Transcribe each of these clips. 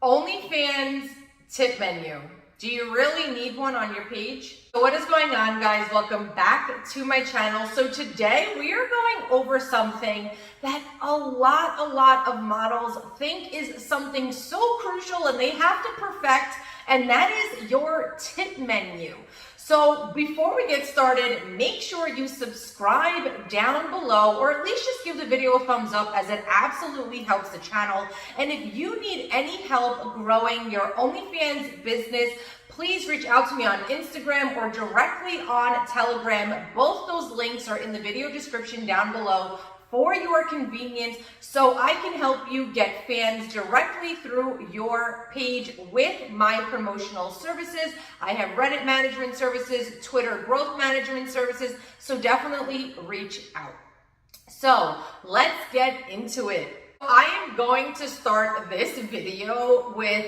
Onlyfans tip menu. Do you really need one on your page? So what is going on, guys? Welcome back to my channel. So today we are going over something that a lot of models think is something so crucial and they have to perfect, and that is your tip menu. So before we get started, make sure you subscribe down below, or at least just give the video a thumbs up, as it absolutely helps the channel. And if you need any help growing your OnlyFans business, please reach out to me on Instagram or directly on Telegram. Both those links are in the video description down below for your convenience, so I can help you get fans directly through your page with my promotional services. I have Reddit management services, Twitter growth management services, so definitely reach out. So let's get into it. I am going to start this video with,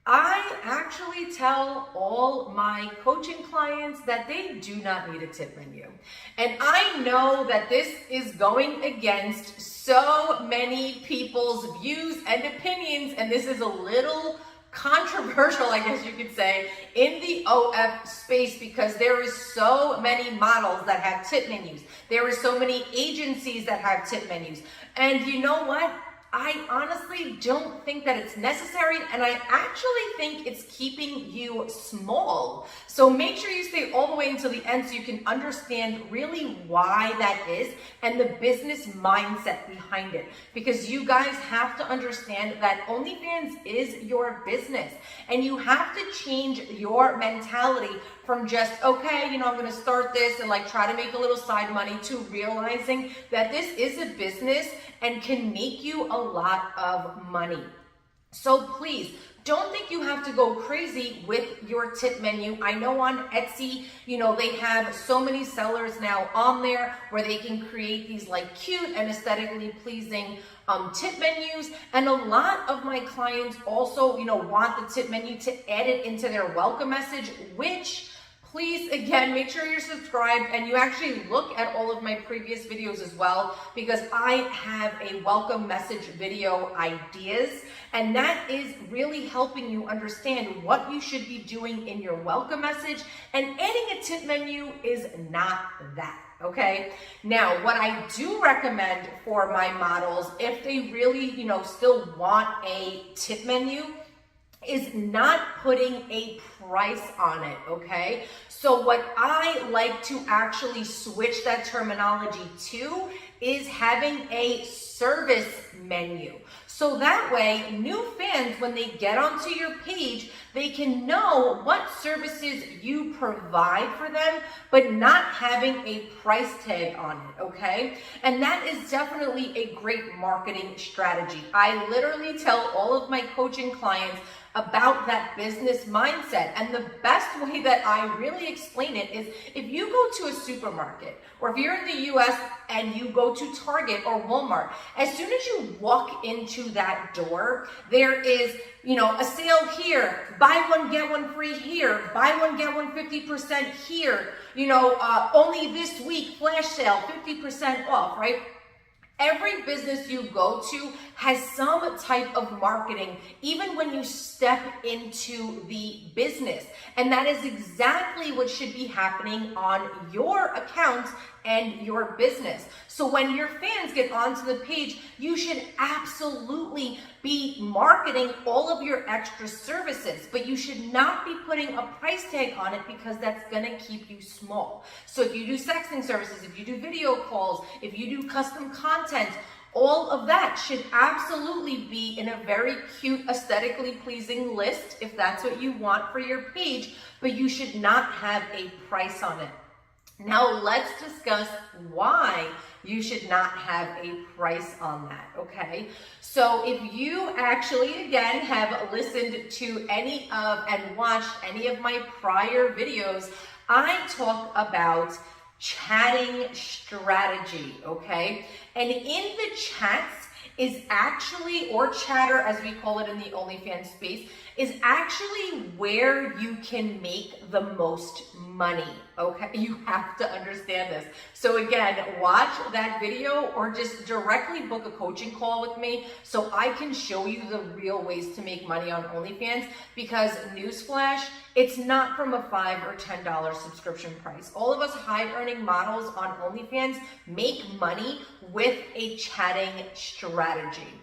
I actually tell all my coaching clients that they do not need a tip menu. And I know that this is going against so many people's views and opinions, and this is a little controversial, I guess you could say, in the OF space, because there is so many models that have tip menus. There are so many agencies that have tip menus. And you know what? I honestly don't think that it's necessary, and I actually think it's keeping you small. So make sure you stay all the way until the end so you can understand really why that is and the business mindset behind it. Because you guys have to understand that OnlyFans is your business, and you have to change your mentality from just, okay, you know, I'm going to start this and like try to make a little side money, to realizing that this is a business and can make you a lot of money. So please don't think you have to go crazy with your tip menu. I know on Etsy, you know, they have so many sellers now on there where they can create these like cute and aesthetically pleasing tip menus. And a lot of my clients also, you know, want the tip menu to add it into their welcome message, which, please, again, make sure you're subscribed and you actually look at all of my previous videos as well, because I have a welcome message video ideas, and that is really helping you understand what you should be doing in your welcome message. And adding a tip menu is not that. Okay. Now, what I do recommend for my models, if they really, you know, still want a tip menu, is not putting a price on it, okay? So what I like to actually switch that terminology to is having a service menu. So that way, new fans, when they get onto your page, they can know what services you provide for them, but not having a price tag on it, okay? And that is definitely a great marketing strategy. I literally tell all of my coaching clients about that business mindset. And the best way that I really explain it is, if you go to a supermarket, or if you're in the US and you go to Target or Walmart, as soon as you walk into that door, there is, you know, a sale here, buy one, get one free here, buy one, get one 50% here, you know, only this week, flash sale, 50% off, right? Every business you go to has some type of marketing, even when you step into the business. And that is exactly what should be happening on your account and your business. So when your fans get onto the page, you should absolutely be marketing all of your extra services, but you should not be putting a price tag on it, because that's gonna keep you small. So if you do sexting services, if you do video calls, if you do custom content, all of that should absolutely be in a very cute, aesthetically pleasing list, if that's what you want for your page, but you should not have a price on it. Now let's discuss why you should not have a price on that, okay? So if you actually, again, have listened to any of and watched any of my prior videos, I talk about chatting strategy, okay? And in the chats, is actually, or chatter as we call it in the OnlyFans space, is actually where you can make the most money, okay? You have to understand this. So again, watch that video or just directly book a coaching call with me so I can show you the real ways to make money on OnlyFans, because newsflash, it's not from a $5 or $10 subscription price. All of us high earning models on OnlyFans make money with a chatting strategy.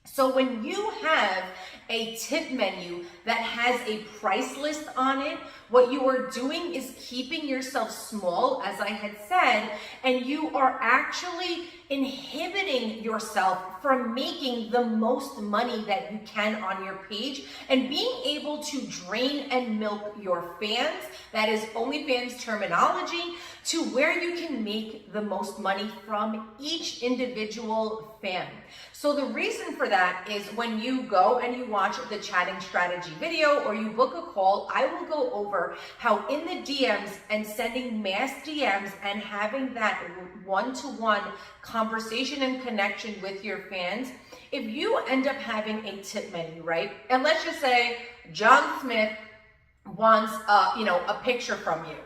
So when you have a tip menu that has a price list on it, what you are doing is keeping yourself small, as I had said, and you are actually inhibiting yourself from making the most money that you can on your page and being able to drain and milk your fans, that is OnlyFans terminology, to where you can make the most money from each individual fan. So the reason for that is when you go and you watch the chatting strategy video or you book a call, I will go over how in the DMs and sending mass DMs and having that one-to-one conversation and connection with your fans, if you end up having a tip menu, right? And let's just say John Smith wants a picture from you,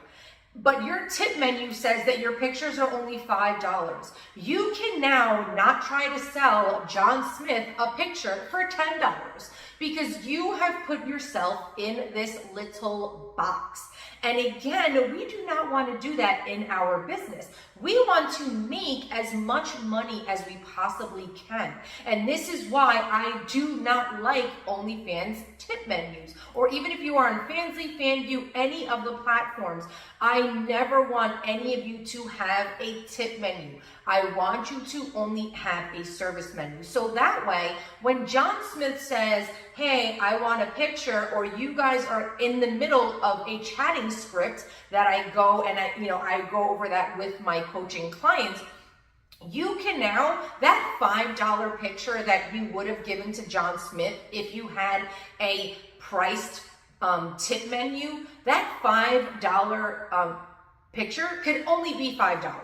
but your tip menu says that your pictures are only $5. You can now not try to sell John Smith a picture for $10 because you have put yourself in this little box. And again, we do not want to do that in our business. We want to make as much money as we possibly can. And this is why I do not like OnlyFans tip menus. Or even if you are on Fanvue, Fanvue, any of the platforms, I never want any of you to have a tip menu. I want you to only have a service menu. So that way, when John Smith says, hey, I want a picture, or you guys are in the middle of a chatting script that I go and I go over that with my coaching clients, you can now, that $5 picture that you would have given to John Smith if you had a priced tip menu, that $5 picture could only be $5.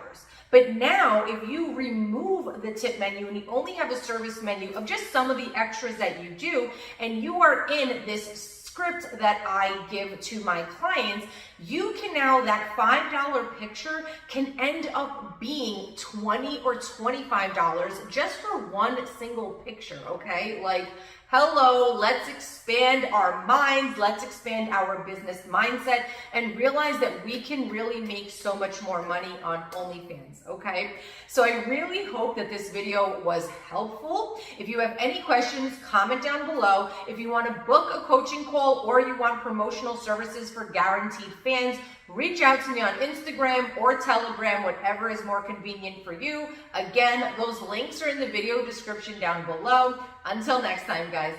But now, if you remove the tip menu and you only have a service menu of just some of the extras that you do, and you are in this script that I give to my clients, you can now, that $5 picture can end up being $20 or $25 just for one single picture, okay? Like, hello, let's expand our minds, let's expand our business mindset and realize that we can really make so much more money on OnlyFans, okay? So I really hope that this video was helpful. If you have any questions, comment down below. If you want to book a coaching call or you want promotional services for guaranteed fans, reach out to me on Instagram or Telegram, whatever is more convenient for you. Again, those links are in the video description down below. Until next time, guys.